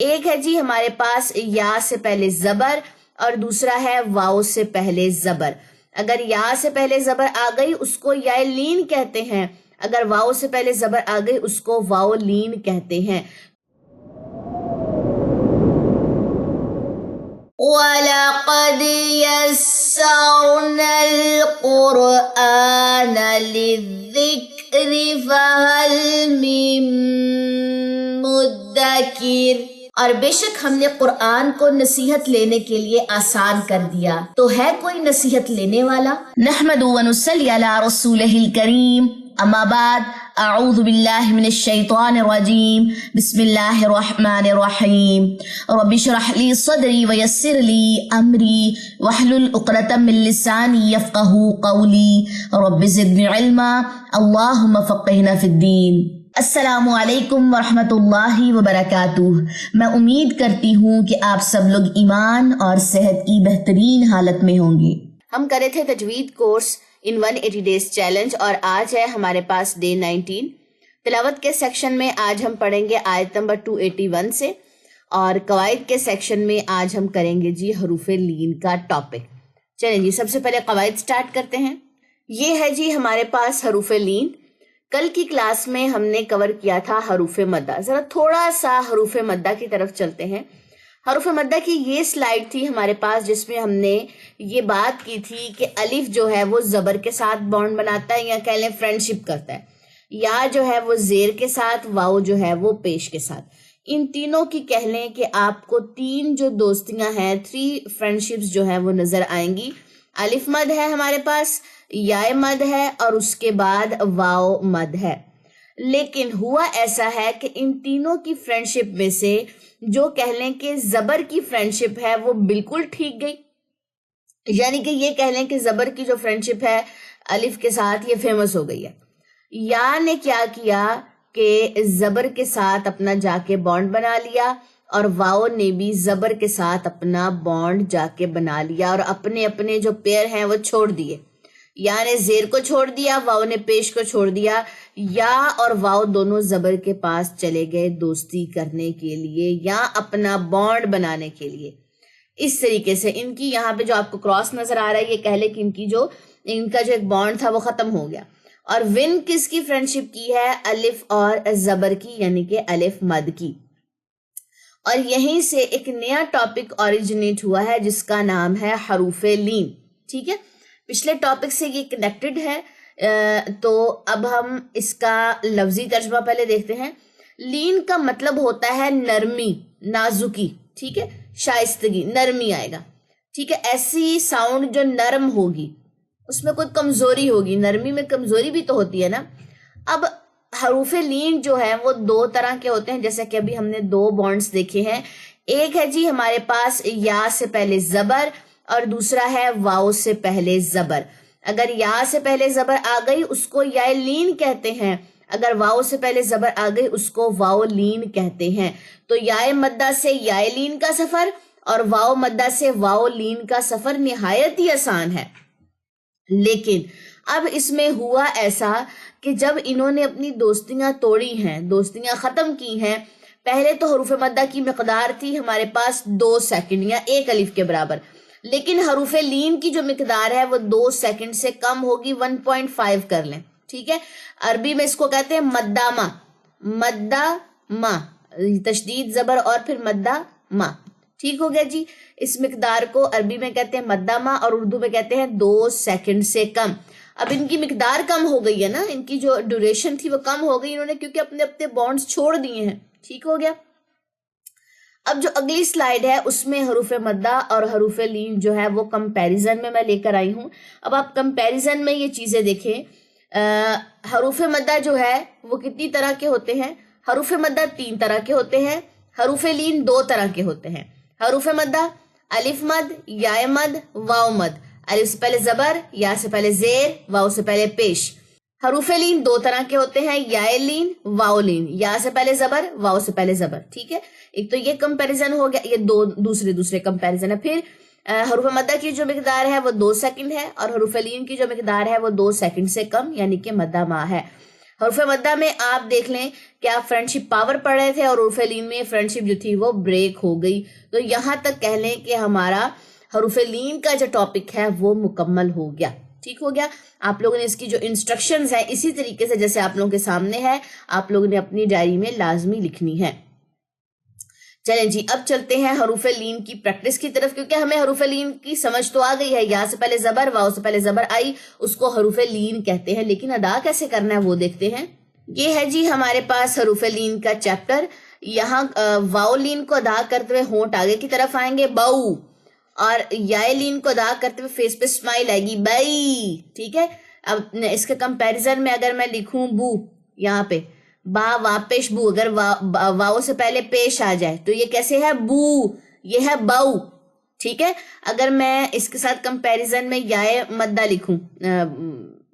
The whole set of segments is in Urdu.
ایک ہے جی ہمارے پاس یا سے پہلے زبر اور دوسرا ہے واؤ سے پہلے زبر. اگر یا سے پہلے زبر آ گئی اس کو یا لین کہتے ہیں، اگر واؤ سے پہلے زبر آ گئی اس کو واؤ لین کہتے ہیں. وَلَقَدْ يَسَّرْنَا الْقُرْآنَ لِلذِّكْرِ فَهَلْ مِن مُدَّكِرٍ. اور بے شک ہم نے قرآن کو نصیحت لینے کے لیے آسان کر دیا، تو ہے کوئی نصیحت لینے والا؟ نحمد و نصلی علی رسولہ الکریم، اما بعد، اعوذ باللہ من الشیطان الرجیم، بسم اللہ الرحمن الرحیم. رب اشرح لی صدری ویسر لی امری واحلل عقدۃ من لسانی یفقہوا قولی. رب زدنی علما، اللہم فقہنا فی الدین. السلام علیکم ورحمۃ اللہ وبرکاتہ. میں امید کرتی ہوں کہ آپ سب لوگ ایمان اور صحت کی بہترین حالت میں ہوں گے. ہم کرے تھے تجوید کورس ان 180 ڈیز چیلنج اور آج ہے ہمارے پاس ڈے 19. تلاوت کے سیکشن میں آج ہم پڑھیں گے آیت نمبر 281 سے، اور قواعد کے سیکشن میں آج ہم کریں گے جی حروف لین کا ٹاپک. چلیں جی سب سے پہلے قواعد سٹارٹ کرتے ہیں. یہ ہے جی ہمارے پاس حروف لین. کل کی کلاس میں ہم نے کور کیا تھا حروف مدہ. ذرا تھوڑا سا حروف مدہ کی طرف چلتے ہیں. حروف مدہ کی یہ سلائیڈ تھی ہمارے پاس جس میں ہم نے یہ بات کی تھی کہ الف جو ہے وہ زبر کے ساتھ بانڈ بناتا ہے یا کہہ لیں فرینڈشپ کرتا ہے، یا جو ہے وہ زیر کے ساتھ، واؤ جو ہے وہ پیش کے ساتھ. ان تینوں کی کہہ لیں کہ آپ کو تین جو دوستیاں ہیں، 3 فرینڈشپس جو ہیں وہ نظر آئیں گی. الف مد ہے ہمارے پاس، یا مد ہے اور اس کے بعد واؤ مد ہے. لیکن ہوا ایسا ہے کہ ان تینوں کی فرینڈشپ میں سے جو کہہ لیں کہ زبر کی فرینڈشپ ہے وہ بالکل ٹھیک گئی. یعنی کہ یہ کہہ لیں کہ زبر کی جو فرینڈشپ ہے الف کے ساتھ یہ فیمس ہو گئی ہے. یا نے کیا کیا کہ زبر کے ساتھ اپنا جا کے بانڈ بنا لیا، اور واؤ نے بھی زبر کے ساتھ اپنا بانڈ جا کے بنا لیا اور اپنے اپنے جو پیر ہیں وہ چھوڑ دیے. یا نے زیر کو چھوڑ دیا، واؤ نے پیش کو چھوڑ دیا. یا اور واؤ دونوں زبر کے پاس چلے گئے دوستی کرنے کے لیے یا اپنا بانڈ بنانے کے لیے. اس طریقے سے ان کی یہاں پہ جو آپ کو کراس نظر آ رہا ہے یہ کہہ لے کہ ان کا جو ایک بانڈ تھا وہ ختم ہو گیا. اور ون کس کی فرینڈشپ کی ہے؟ الف اور زبر کی، یعنی کہ الف مد کی. اور یہیں سے ایک نیا ٹاپک اوریجنیٹ ہوا ہے جس کا نام ہے حروف لین. ٹھیک ہے، پچھلے ٹاپک سے یہ کنیکٹڈ ہے. تو اب ہم اس کا لفظی ترجمہ پہلے دیکھتے ہیں. لین کا مطلب ہوتا ہے نرمی، نازکی. ٹھیک ہے، شائستگی، نرمی آئے گا. ٹھیک ہے، ایسی ساؤنڈ جو نرم ہوگی، اس میں کوئی کمزوری ہوگی. نرمی میں کمزوری بھی تو ہوتی ہے نا. اب حروف لین جو ہے وہ 2 طرح کے ہوتے ہیں، جیسے کہ ابھی ہم نے 2 بانڈز دیکھے ہیں. ایک ہے جی ہمارے پاس یا سے پہلے زبر اور دوسرا ہے واؤ سے پہلے زبر. اگر یا سے پہلے زبر آ گئی اس کو یا لین کہتے ہیں، اگر واؤ سے پہلے زبر آ گئی اس کو واؤ لین کہتے ہیں. تو یا مدہ سے یا لین کا سفر اور واؤ مدہ سے واؤ لین کا سفر نہایت ہی آسان ہے. لیکن اب اس میں ہوا ایسا کہ جب انہوں نے اپنی دوستیاں توڑی ہیں، دوستیاں ختم کی ہیں، پہلے تو حروف مدہ کی مقدار تھی ہمارے پاس 2 سیکنڈ یا 1 الف کے برابر، لیکن حروف لین کی جو مقدار ہے وہ 2 سیکنڈ سے کم ہوگی، 1.5 کر لیں. ٹھیک ہے، عربی میں اس کو کہتے ہیں مدہ ما. مدہ ما، تشدید زبر اور پھر مدہ ما. ٹھیک ہو گیا جی. اس مقدار کو عربی میں کہتے ہیں مدہ ما اور اردو میں کہتے ہیں 2 سیکنڈ سے کم. اب ان کی مقدار کم ہو گئی ہے نا، ان کی جو ڈیوریشن تھی وہ کم ہو گئی انہوں نے، کیونکہ اپنے اپنے بانڈز چھوڑ دیے ہیں. ٹھیک ہو گیا. اب جو اگلی سلائیڈ ہے اس میں حروف مدہ اور حروف لین جو ہے وہ کمپیریزن میں لے کر آئی ہوں. اب آپ کمپیریزن میں یہ چیزیں دیکھیں. حروف مدہ جو ہے وہ کتنی طرح کے ہوتے ہیں؟ حروف مدہ 3 طرح کے ہوتے ہیں، حروف لین 2 طرح کے ہوتے ہیں. حروف مدہ الف مد، یا مد، واؤ مد. الف سے پہلے زبر، یا سے پہلے زیر، واؤ سے پہلے پیش. حروف لین 2 طرح کے ہوتے ہیں، یا لین، واؤ لین. یا سے پہلے زبر، واؤ سے پہلے زبر. ٹھیک ہے، ایک تو یہ کمپیریزن ہو گیا، یہ 2 دوسرے کمپیریزن ہے. پھر حروف مدہ کی جو مقدار ہے وہ 2 سیکنڈ ہے اور حروف لین کی جو مقدار ہے وہ 2 سیکنڈ سے کم، یعنی کہ مدہ ما ہے. حروف مدہ میں آپ دیکھ لیں کہ آپ فرینڈشپ پاور پڑھ رہے تھے اور حروف لین میں فرینڈشپ جو تھی وہ بریک ہو گئی. تو یہاں تک کہہ لیں کہ ہمارا حروف لین کا جو ٹاپک ہے وہ مکمل ہو گیا. ٹھیک ہو گیا. آپ لوگوں نے اس کی جو انسٹرکشنز ہیں اسی طریقے سے جیسے آپ لوگوں کے سامنے ہے آپ لوگوں نے اپنی ڈائری میں لازمی لکھنی ہے. چلیں جی اب چلتے ہیں حروف لین کی پریکٹس کی طرف، کیونکہ ہمیں حروف لین کی سمجھ تو آ گئی ہے. یا سے پہلے زبر، واؤ سے پہلے زبر آئی، اس کو حروف لین کہتے ہیں. لیکن ادا کیسے کرنا ہے وہ دیکھتے ہیں. یہ ہے جی ہمارے پاس حروف لین کا چیپٹر. یہاں واؤ لین کو ادا کرتے ہوئے ہونٹ آگے کی طرف آئیں گے بو، اور یا لین کو ادا کرتے ہوئے فیس پہ اسمائل آئے گی بئی. ٹھیک ہے. اب اس کے کمپیریزن میں اگر میں لکھوں بو، یہاں پہ با واپش بو، اگر واؤ سے پہلے پیش آ جائے تو یہ کیسے ہے بو، یہ ہے باؤ. ٹھیک ہے. اگر میں اس کے ساتھ کمپیریزن میں یا مدہ لکھوں،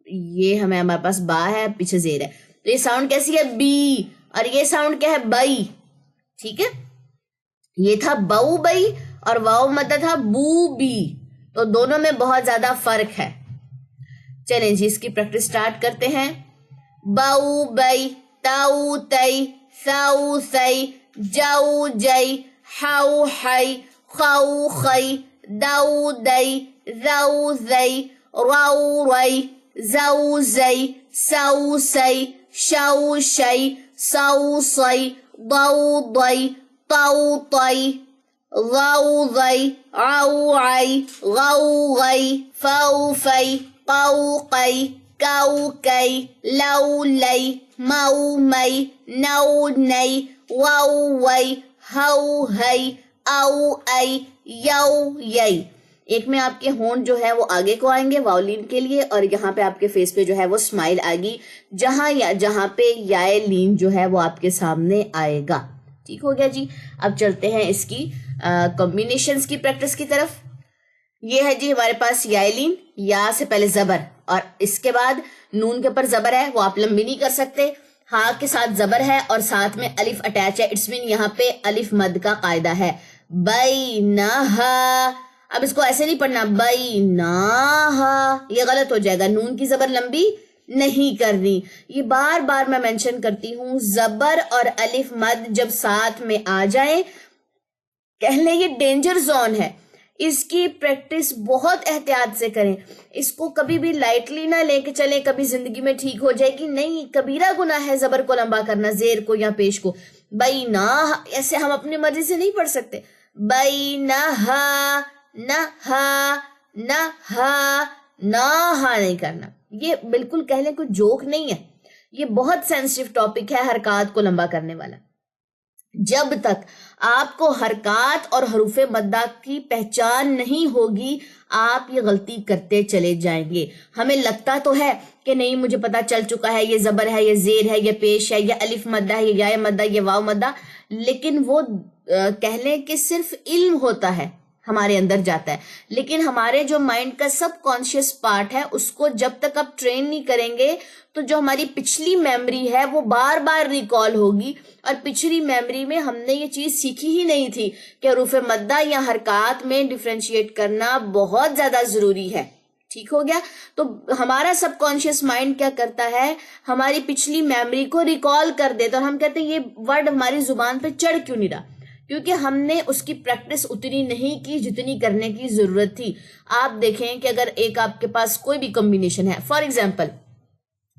یہ ہمارے پاس با ہے پیچھے زیر ہے، تو یہ ساؤنڈ کیسی ہے بی، اور یہ ساؤنڈ کیا ہے بئی. ٹھیک ہے. یہ تھا باؤ بئی اور واؤ مدہ تھا بو بی، تو دونوں میں بہت زیادہ فرق ہے. چلیں جی اس کی پریکٹس سٹارٹ کرتے ہیں. باؤ بئی، تاؤ تئی، ثاؤ ثئی، جاؤ جئی، ہاؤ ہئی، خاؤ خئی، داؤ دئی، ذاؤ زئی، راؤ رئی، زاؤ زئی، ساؤ سئی، شاؤ شئی، ساؤ سئی، ضاؤ ضئی، طاؤ طئی، ضاؤ ضئی، عاؤ عئی، غاؤ غئی، فاؤ فئی، قاؤ قئی، کاؤ کئی، لاؤ لئی، ماؤ مئی، ناؤ نئی، واؤ وئی، ہاؤ ہئی، آؤ ائی، یاؤ یئی. ایک میں آپ کے ہونٹ جو ہے وہ آگے کو آئیں گے واؤلین کے لیے، اور یہاں پہ آپ کے فیس پہ جو ہے وہ اسمائل آئے گی جہاں پہ یا لین جو ہے وہ آپ کے سامنے آئے گا. ٹھیک ہو گیا جی. اب چلتے ہیں اس کی کمبینیشنز کی پریکٹس کی طرف. یہ ہے جی ہمارے پاس یا لین، یا سے پہلے زبر اور اس کے بعد نون کے اوپر زبر ہے، وہ آپ لمبی نہیں کر سکتے. ہاں کے ساتھ زبر ہے اور ساتھ میں الف اٹیچ ہے، اٹس مین یہاں پہ الف مد کا قاعدہ ہے. بینہا، اب اس کو ایسے نہیں پڑھنا بینہا، یہ غلط ہو جائے گا. نون کی زبر لمبی نہیں کرنی. یہ بار بار میں مینشن کرتی ہوں، زبر اور الف مد جب ساتھ میں آ جائیں کہہ لیں یہ ڈینجر زون ہے. اس کی پریکٹس بہت احتیاط سے کریں. اس کو کبھی بھی لائٹلی نہ لے کے چلیں کبھی زندگی میں ٹھیک ہو جائے گی. نہیں، کبیرہ گناہ ہے زبر کو لمبا کرنا، زیر کو یا پیش کو. بینہا ایسے ہم اپنی مرضی سے نہیں پڑھ سکتے. بینہا، نہا، نہا، نہا نہیں کرنا. یہ بالکل کہہ لیں کوئی جوک نہیں ہے، یہ بہت سینسٹیو ٹاپک ہے حرکات کو لمبا کرنے والا. جب تک آپ کو حرکات اور حروف مدہ کی پہچان نہیں ہوگی آپ یہ غلطی کرتے چلے جائیں گے. ہمیں لگتا تو ہے کہ نہیں مجھے پتا چل چکا ہے یہ زبر ہے، یہ زیر ہے، یہ پیش ہے، یہ الف مدہ ہے، یہ یا مدہ، یہ واو مدہ، لیکن وہ کہہ لیں کہ صرف علم ہوتا ہے ہمارے اندر جاتا ہے، لیکن ہمارے جو مائنڈ کا سب کانشیس پارٹ ہے اس کو جب تک آپ ٹرین نہیں کریں گے تو جو ہماری پچھلی میموری ہے وہ بار بار ریکال ہوگی. اور پچھلی میموری میں ہم نے یہ چیز سیکھی ہی نہیں تھی کہ حروف مدہ یا حرکات میں ڈیفرینشیٹ کرنا بہت زیادہ ضروری ہے. ٹھیک ہو گیا. تو ہمارا سب کانشیس مائنڈ کیا کرتا ہے، ہماری پچھلی میموری کو ریکال کر دیتا، اور ہم کہتے ہیں یہ ورڈ ہماری زبان پہ چڑھ کیوں نہیں رہا، کیونکہ ہم نے اس کی پریکٹس اتنی نہیں کی جتنی کرنے کی ضرورت تھی. آپ دیکھیں کہ اگر ایک آپ کے پاس کوئی بھی کمبینیشن ہے، فار ایگزامپل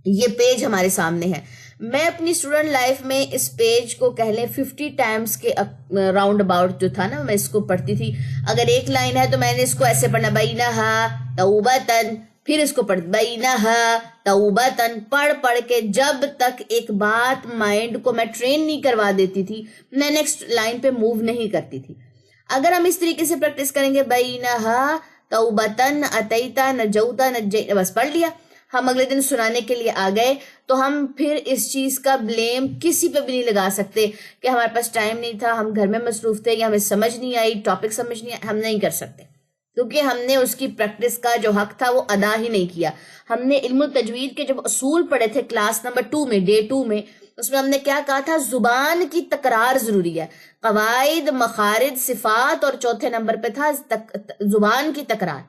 یہ پیج ہمارے سامنے ہے، میں اپنی اسٹوڈنٹ لائف میں اس پیج کو کہہ لیں 50 ٹائمز کے راؤنڈ اباؤٹ جو تھا نا میں اس کو پڑھتی تھی. اگر ایک لائن ہے تو میں نے اس کو ایسے پڑھنا بینہا توبتن، پھر اس کو پڑھ بینہا توبتن، پڑھ کے جب تک ایک بات مائنڈ کو میں ٹرین نہیں کروا دیتی تھی میں نیکسٹ لائن پہ موو نہیں کرتی تھی. اگر ہم اس طریقے سے پریکٹس کریں گے بینہا توبتن اتیتا نجوتا نجیتا، بس پڑھ لیا، ہم اگلے دن سنانے کے لیے آ گئے تو ہم پھر اس چیز کا بلیم کسی پہ بھی نہیں لگا سکتے کہ ہمارے پاس ٹائم نہیں تھا، ہم گھر میں مصروف تھے، یا ہمیں سمجھ نہیں آئی، ٹاپک سمجھ نہیں آئی. ہم نہیں کر سکتے کیونکہ ہم نے اس کی پریکٹس کا جو حق تھا وہ ادا ہی نہیں کیا. ہم نے علم التجوید کے جب اصول پڑھے تھے کلاس نمبر 2 میں، ڈے 2 میں، اس میں ہم نے کیا کہا تھا، زبان کی تکرار ضروری ہے. قواعد، مخارج، صفات، اور چوتھے نمبر پہ تھا زبان کی تکرار.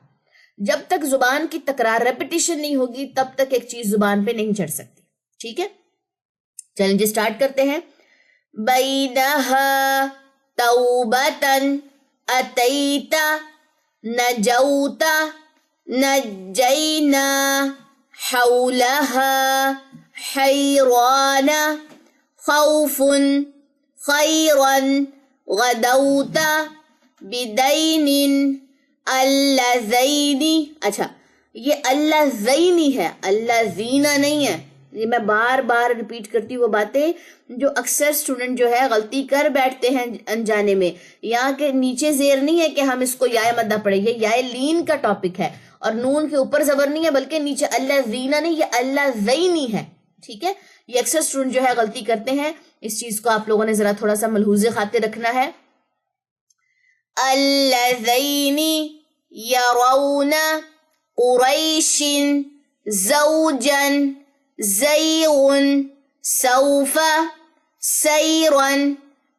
جب تک زبان کی تکرار ریپیٹیشن نہیں ہوگی تب تک ایک چیز زبان پہ نہیں چڑھ سکتی. ٹھیک ہے. چلیں جی اسٹارٹ کرتے ہیں. بینہا توبتن اتیتا نجوتا نجینا حولہا حیرانا خوف خیرا غدوتا بدین اللذین. اچھا یہ اللذین ہے، اللذین نہیں ہے. یہ میں بار بار ریپیٹ کرتی ہوں وہ باتیں جو اکثر اسٹوڈنٹ جو ہے غلطی کر بیٹھتے ہیں انجانے میں. یہاں کے نیچے زیر نہیں ہے کہ ہم اس کو یائے مدہ پڑھیں، یہ یائے لین کا ٹاپک ہے اور نون کے اوپر زبر نہیں ہے بلکہ نیچے اللذین نہیں، یہ اللذینی ہے. ٹھیک ہے، یہ اکثر اسٹوڈنٹ جو ہے غلطی کرتے ہیں. اس چیز کو آپ لوگوں نے ذرا تھوڑا سا ملحوظ خاطر رکھنا ہے. اللذین یرون قریش زوجا زیغ سوف سیرا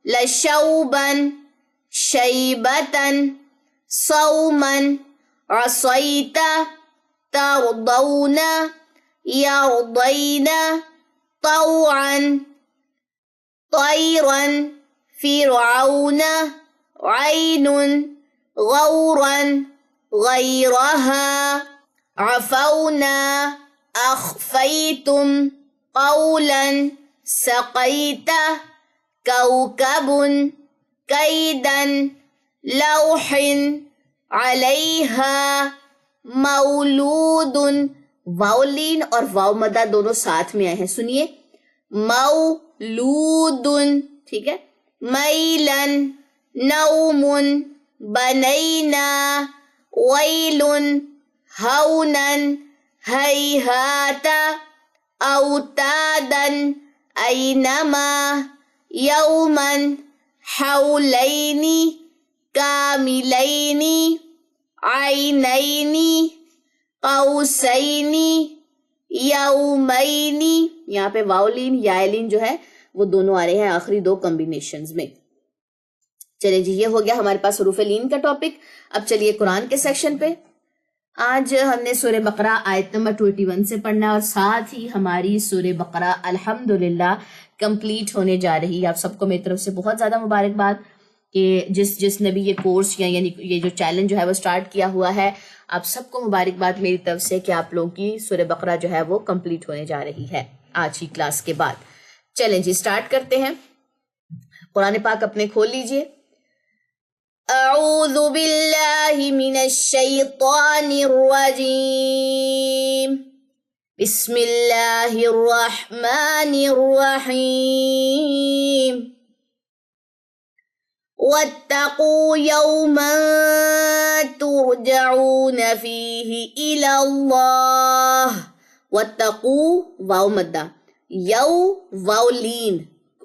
لشوبا شیبتا صوما عصیتا ترضون یرضین طوعا طیرا فرعون عین غورا غیرها عفونا اخفیتم قولا سقیتا کوکب کیدا لوح علیہا مولود. واؤلین اور واو مدہ دونوں ساتھ میں آئے ہیں، سنیے. مولود، ٹھیک ہے. میلن نوم بنینا ویل ہونا ہیہاتا اوتادا اینما یوما حولین کاملین عینین قوسین یومین. یہاں پہ واؤلین یائلین جو ہے وہ دونوں آ رہے ہیں آخری دو کمبینیشنز میں. چلیں جی یہ ہو گیا ہمارے پاس حروف لین کا ٹاپک. اب چلیے قرآن کے سیکشن پہ. آج ہم نے سورہ بقرہ آیت نمبر 21 سے پڑھنا ہے اور ساتھ ہی ہماری سورہ بقرہ الحمدللہ کمپلیٹ ہونے جا رہی ہے. آپ سب کو میری طرف سے بہت زیادہ مبارکباد کہ جس نے بھی یہ کورس یعنی یہ جو چیلنج جو ہے وہ سٹارٹ کیا ہوا ہے. آپ سب کو مبارکباد میری طرف سے کہ آپ لوگوں کی سورہ بقرہ جو ہے وہ کمپلیٹ ہونے جا رہی ہے آج ہی کلاس کے بعد. چلیں جی سٹارٹ کرتے ہیں. قرآن پاک اپنے کھول لیجئے. اعوذ باللہ من الشیطان الرجیم بسم اللہ الرحمن الرحیم. واتقوا یوما ترجعون فیہ الی اللہ. واتقوا واو مدہ، یو واو لین،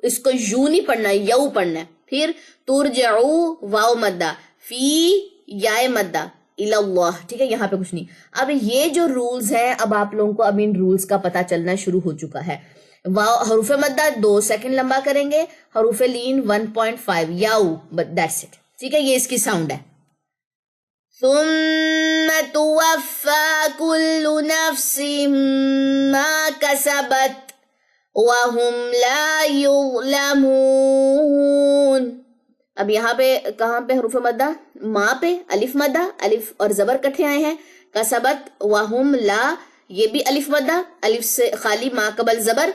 اس کو یوں نہیں پڑھنا یو پڑھنا ہے. پھر ترجعو واو مدہ، فی یائے مدہ، الی اللہ. ٹھیک ہے، یہاں پہ کچھ نہیں. اب یہ جو رولز ہیں اب آپ لوگوں کو اب ان رولز کا پتہ چلنا شروع ہو چکا ہے. حروف مدہ 2 سیکنڈ لمبا کریں گے، حروف لین 1.5 یاؤ، دیٹس اٹ. ٹھیک ہے، یہ اس کی ساؤنڈ ہے. ثم توفى كل نفس ما كسبت وهم لا يظلمون. اب یہاں پہ کہاں پہ حروف مدہ؟ ماں پہ الف مدہ، الف اور زبر کٹھے آئے ہیں. کسبت وهم لا، یہ بھی الف مدہ، الف سے خالی، ماں قبل زبر،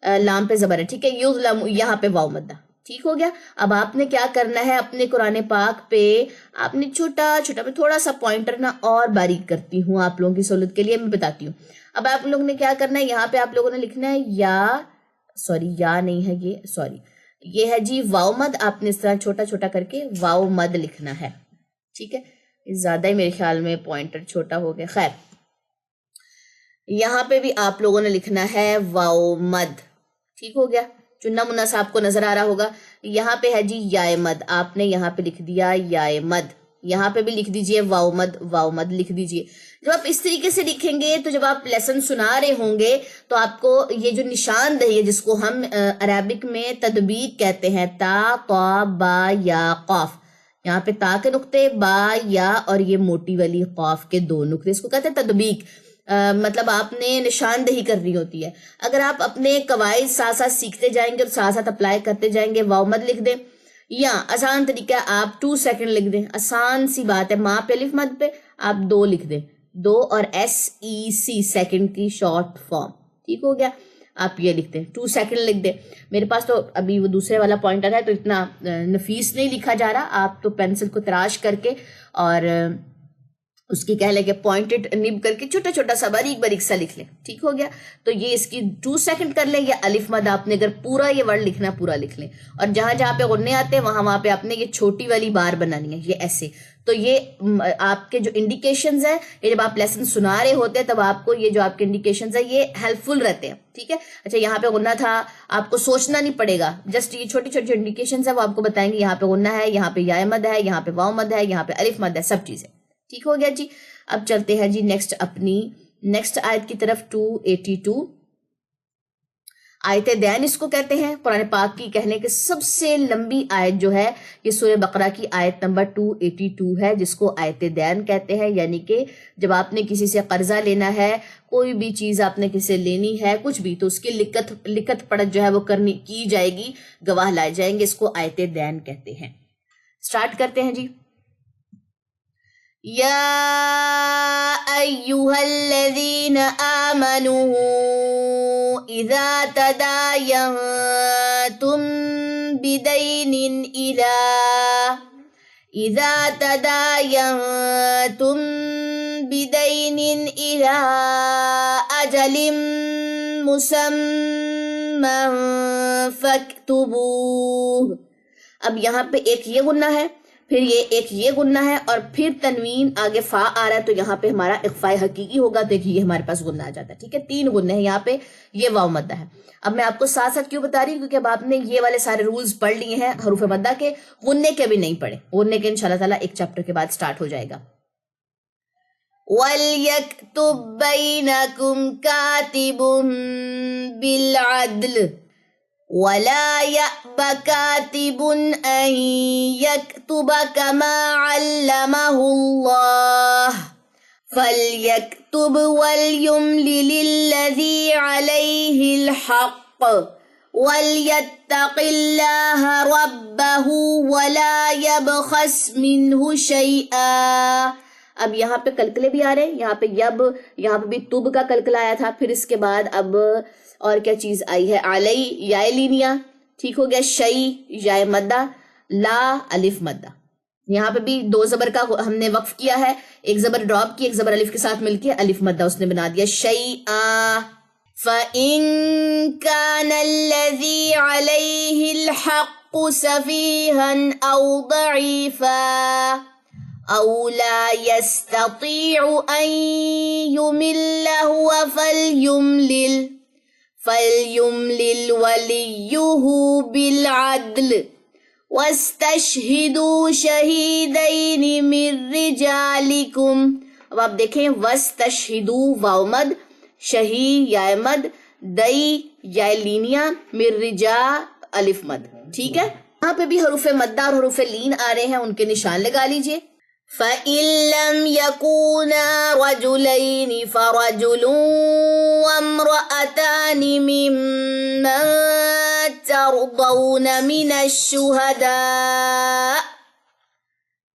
لام پہ زبر ہے. ٹھیک ہے، یظلم یہاں پہ واو مدہ. ٹھیک ہو گیا. اب آپ نے کیا کرنا ہے اپنے قرآن پاک پہ آپ نے چھوٹا چھوٹا، میں تھوڑا سا پوائنٹر نا اور باریک کرتی ہوں آپ لوگوں کی سہولت کے لیے، میں بتاتی ہوں. اب آپ لوگوں نے کیا کرنا ہے، یہاں پہ آپ لوگوں نے لکھنا ہے یا نہیں ہے یہ ہے جی واو مد. آپ نے اس طرح چھوٹا چھوٹا کر کے واو مد لکھنا ہے. ٹھیک ہے، زیادہ ہی میرے خیال میں پوائنٹر چھوٹا ہو گیا. خیر، یہاں پہ بھی آپ لوگوں نے لکھنا ہے واو مد. ٹھیک ہو گیا، چننا منا صاحب کو نظر آ رہا ہوگا. یہاں پہ ہے جی یائے مد، آپ نے یہاں پہ لکھ دیا یائے مد. یہاں پہ بھی لکھ دیجئے واو مد لکھ دیجئے. جب آپ اس طریقے سے لکھیں گے تو جب آپ لیسن سنا رہے ہوں گے تو آپ کو یہ جو نشان دہی ہے جس کو ہم عربک میں تدبیق کہتے ہیں، تا قا با یا قاف، یہاں پہ تا کے نقطے، با یا اور یہ موٹی والی قاف کے 2 نقطے، اس کو کہتے ہیں تدبیق. مطلب آپ نے نشاندہی کرنی ہوتی ہے. اگر آپ اپنے قواعد ساتھ ساتھ سیکھتے جائیں گے اور ساتھ ساتھ اپلائی کرتے جائیں گے, واو مد لکھ دیں, یا آسان طریقہ آپ 2 سیکنڈ لکھ دیں, آسان سی بات ہے, ماں پہ الف مد پہ آپ 2 لکھ دیں, 2 اور SEC سیکنڈ کی شارٹ فارم, ٹھیک ہو گیا. آپ یہ لکھتے ہیں 2 سیکنڈ لکھ دیں. میرے پاس تو ابھی وہ دوسرے والا پوائنٹر ہے تو اتنا نفیس نہیں لکھا جا رہا, آپ تو پینسل کو تراش کر کے اور اس کی کہہ لیں کہ پوائنٹڈ نب کر کے چھوٹا چھوٹا سا باریک باریک سا لکھ لیں, ٹھیک ہو گیا. تو یہ اس کی 2 سیکنڈ کر لیں, یا الف مد آپ نے اگر پورا یہ ورڈ لکھنا پورا لکھ لیں, اور جہاں جہاں پہ غنّے آتے ہیں وہاں پہ آپ نے یہ چھوٹی والی بار بنانی ہے, یہ ایسے. تو یہ آپ کے جو انڈیکیشنز ہیں, یہ جب آپ لیسن سنا رہے ہوتے ہیں تب آپ کو یہ جو آپ کے انڈیکیشنز ہیں یہ ہیلپ فل رہتے ہیں, ٹھیک ہے. اچھا یہاں پہ غنّہ تھا, آپ کو سوچنا نہیں پڑے گا, جسٹ یہ چھوٹی چھوٹی جو انڈیکیشنز ہیں وہ آپ کو بتائیں گے یہاں پہ غنّہ ہے, یہاں پہ یا مد ہے, یہاں پہ واو مد ہے, یہاں پہ الف مد ہے, سب چیزیں, ٹھیک ہو گیا جی. اب چلتے ہیں جی نیکسٹ آیت کی طرف. 282 آیت دین اس کو کہتے ہیں. قرآن پاک کی کہنے کے سب سے لمبی آیت جو ہے یہ سورہ بقرہ کی آیت نمبر 282 ہے, جس کو آیت دین کہتے ہیں. یعنی کہ جب آپ نے کسی سے قرضہ لینا ہے, کوئی بھی چیز آپ نے کسی سے لینی ہے, کچھ بھی, تو اس کی لکھت پڑھت جو ہے وہ کی جائے گی, گواہ لائے جائیں گے, اس کو آیت دین کہتے ہیں. سٹارٹ کرتے ہیں جی. یا ایہا الذین آمنوا اذا تداینتم بدین الی اجل مسمی فاکتبوہ. اب یہاں پہ ایک یہ غنہ ہے, پھر ایک یہ غنہ ہے, اور پھر تنوین آگے فا آ رہا ہے, تو یہاں پہ ہمارا اخفاء حقیقی ہوگا, تو یہ ہمارے پاس غنہ آ جاتا ہے, ٹھیک ہے. 3 غنہ ہیں یہاں پہ, یہ واو مدہ ہے. اب میں آپ کو ساتھ ساتھ کیوں بتا رہی ہوں, کیونکہ اب آپ نے یہ والے سارے رولز پڑھ لیے ہیں, حروف مدہ کے, غنے کے بھی نہیں پڑھے. غنے کے انشاءاللہ تعالیٰ ایک چیپٹر کے بعد سٹارٹ ہو جائے گا. وَلْيَكْتُبْ بَيْنَكُمْ كَاتِبٌ بِالْعَدْلِ وَلَا يَأْبَ كَاتِبٌ أَن يَكْتُبَ كَمَا عَلَّمَهُ اللَّهُ فَلْيَكْتُبْ وَلْيُمْلِلِ الَّذِي عَلَيْهِ الْحَقُّ وَلْيَتَّقِ اللَّهَ رَبَّهُ وَلَا يَبْخَسْ مِنْهُ شَيْئًا. اب یہاں پہ کلکلے بھی آ رہے ہیں, یہاں پہ یہاں پہ بھی تب کا کلکلہ آیا تھا, پھر اس کے بعد اب اور کیا چیز آئی ہے, علی یا لینیا, ٹھیک ہو گیا. شی یا مدہ, لا الف مدہ. یہاں پہ بھی 2 زبر کا ہم نے وقف کیا ہے, ایک زبر ڈراپ کی, ایک زبر الف کے ساتھ مل کے الف مدہ اس نے بنا دیا, شیئا. فَإِن كَانَ الَّذِي عَلَيْهِ الْحَقُّ سَفِيهًا أَوْ ضَعِيفًا أَوْ لَا يَسْتَطِيعُ أَن يُمِلَّ هُوَ فَلْيُمْلِلْ وَلِيُّهُ بِالْعَدْلِ وَاسْتَشْهِدُوا شَهِيدَيْنِ مِن رِجَالِكُمْ. اب آپ دیکھیں, وَاسْتَشْهِدُوا واو مد, شہی یا مد, دئی یا لینیا, من رجا الف مد, ٹھیک ہے. یہاں پہ بھی حروف مدہ اور حروف لین آ رہے ہیں, ان کے نشان لگا لیجئے. فَإِن لَّمْ يَكُونَا رَجُلَيْنِ فَرَجُلٌ وَامْرَأَتَانِ مِمَّن تَرْضَوْنَ مِنَ الشُّهَدَاءِ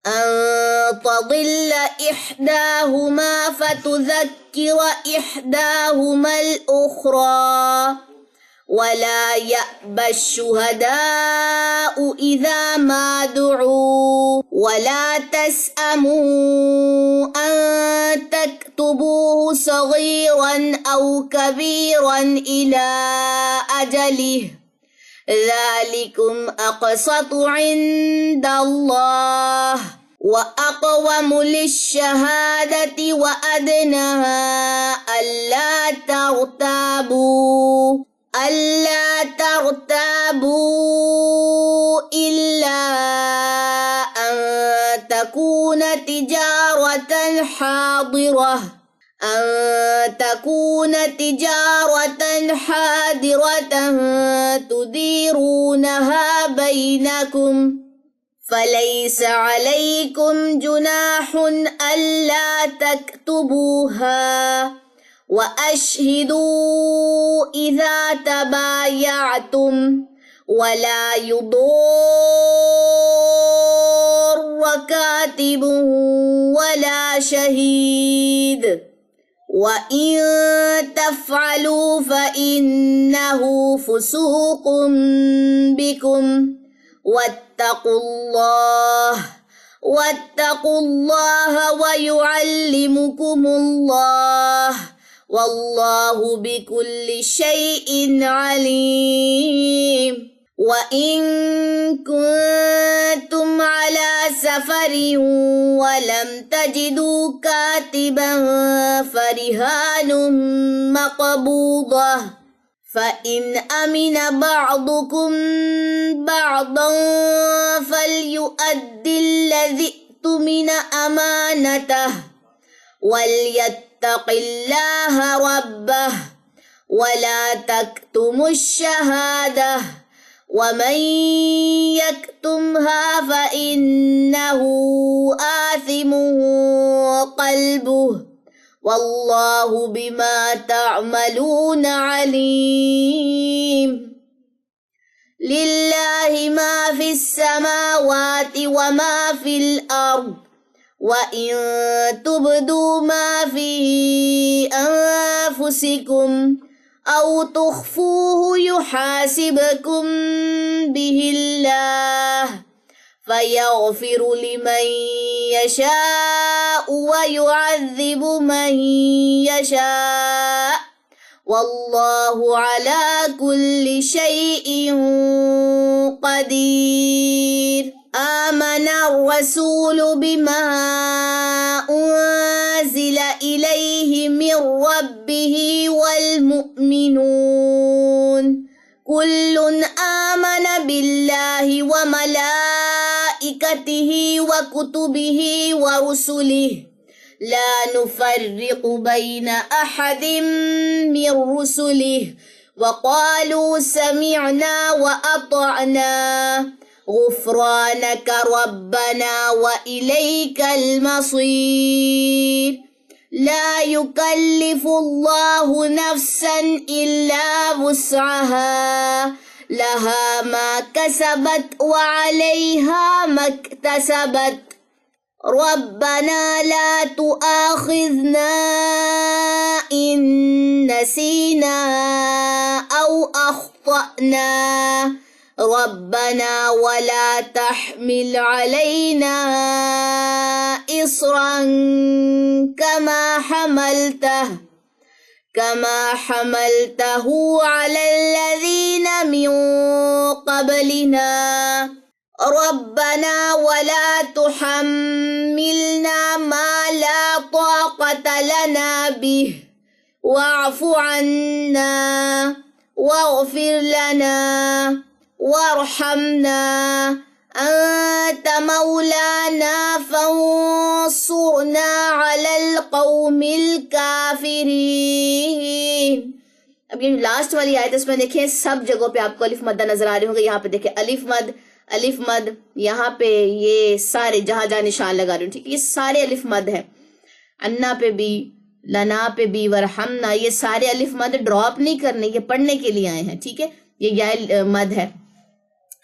أَن تَضِلَّ إِحْدَاهُمَا فَتُذَكِّرَ إِحْدَاهُمَا الْأُخْرَى وَلَا يَأْبَ الشُّهَدَاءُ إِذَا مَا دُعُوا وَلَا تَسْأَمُوا أَن تَكْتُبُوهُ صَغِيرًا أَوْ كَبِيرًا إِلَى أَجَلِهِ ذَلِكُمْ أَقْسَطُ عِندَ اللَّهِ وَأَقْوَمُ لِلشَّهَادَةِ وَأَدْنَىٰ أَلَّا تَرْتَابُوا إِلَّا أَن تَكُونَ تِجَارَةً حَاضِرَةً تُدِيرُونَهَا بَيْنَكُمْ فَلَيْسَ عَلَيْكُمْ جُنَاحٌ أَلَّا تَكْتُبُوهَا وَأَشْهِدُوا إِذَا تَبَايَعْتُمْ وَلَا يُضَارَّ كَاتِبٌ وَلَا شَهِيدٌ وَإِن تَفْعَلُوا فَإِنَّهُ فُسُوقٌ بِكُمْ وَاتَّقُوا اللَّهَ وَيُعَلِّمُكُمُ اللَّهُ وَاللَّهُ بِكُلِّ شَيْءٍ عَلِيمٌ وَإِن كُنتُمْ عَلَى سَفَرٍ وَلَمْ تَجِدُوا كَاتِبًا فَرِهَانٌ مَقْبُوضَةٌ فَإِنْ أَمِنَ بَعْضُكُمْ بَعْضًا فَلْيُؤَدِّ الَّذِي اؤْتُمِنَ أَمَانَتَهُ وَلْيَتَّقِ اللَّهَ رَبَّهُ وَلَا تَكْتُمُوا الشَّهَادَةَ وَمَنْ يَكْتُمْهَا فَإِنَّهُ آثِمٌ قَلْبُهُ وَاللَّهُ بِمَا تَعْمَلُونَ عَلِيمٌ لِلَّهِ مَا فِي السَّمَاوَاتِ وَمَا فِي الْأَرْضِ وَإِن تُبْدُوا مَا فِي أَنفُسِكُمْ أَوْ تُخْفُوهُ يُحَاسِبْكُم بِهِ اللَّهُ فَيَغْفِرُ لِمَن يَشَاءُ وَيُعَذِّبُ مَن يَشَاءُ وَاللَّهُ عَلَى كُلِّ شَيْءٍ قَدِيرٌ آمَنَ الرَّسُولُ بِمَا أُنزِلَ إِلَيْهِ مِن رَّبِّهِ وَالْمُؤْمِنُونَ كُلٌّ آمَنَ بِاللَّهِ وَمَلَائِكَتِهِ وَكُتُبِهِ وَرُسُلِهِ لَا نُفَرِّقُ بَيْنَ أَحَدٍ مِّن رُّسُلِهِ وَقَالُوا سَمِعْنَا وَأَطَعْنَا غُفْرَانَكَ رَبَّنَا وَإِلَيْكَ الْمَصِيرُ لا يكلف الله نفسا إلا وسعها لها ما كسبت وعليها ما اكتسبت ربنا لا تؤاخذنا إن نسينا أو أخطأنا ربنا ولا تحمل علينا إصرا كما حملته على الذين من قبلنا ربنا ولا تحملنا ما لا طاقة لنا به واعف عنا واغفر لنا وارحمنا أنت مولانا فانصرنا على القوم الكافرین. اب یہ لاسٹ والی آیت اس میں دیکھیں سب جگہوں پہ آپ کو الف مدہ نظر آ رہے ہوں گے. یہاں پہ دیکھیں الف مد یہاں پہ یہ سارے جہاں جہاں نشان لگا رہے ہوں ٹھیک ہے, یہ سارے الف مد ہے. انا پہ بھی, لنا پہ بھی, ورحمنا, یہ سارے الف مد ڈراپ نہیں کرنے, یہ پڑھنے کے لیے آئے ہیں ٹھیک ہے. یہ یا مد ہے.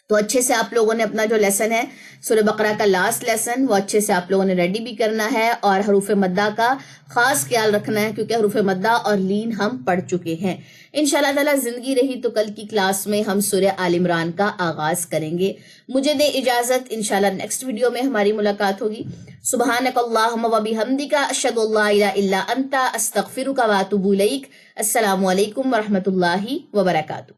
تو اچھے سے آپ لوگوں نے اپنا جو لیسن ہے سورہ بقرہ کا لاسٹ لیسن وہ اچھے سے آپ لوگوں نے ریڈی بھی کرنا ہے, اور حروف مدہ کا خاص خیال رکھنا ہے کیونکہ حروف مدہ اور لین ہم پڑھ چکے ہیں. انشاءاللہ تعالی زندگی رہی تو کل کی کلاس میں ہم سورہ آل عمران کا آغاز کریں گے. مجھے دے اجازت, انشاءاللہ نیکسٹ ویڈیو میں ہماری ملاقات ہوگی. سبحانک اللہم و بحمدک اشہد ان لا الہ الا انت استغفرک و اتوب الیک. السلام علیکم ورحمۃ اللہ وبرکاتہ.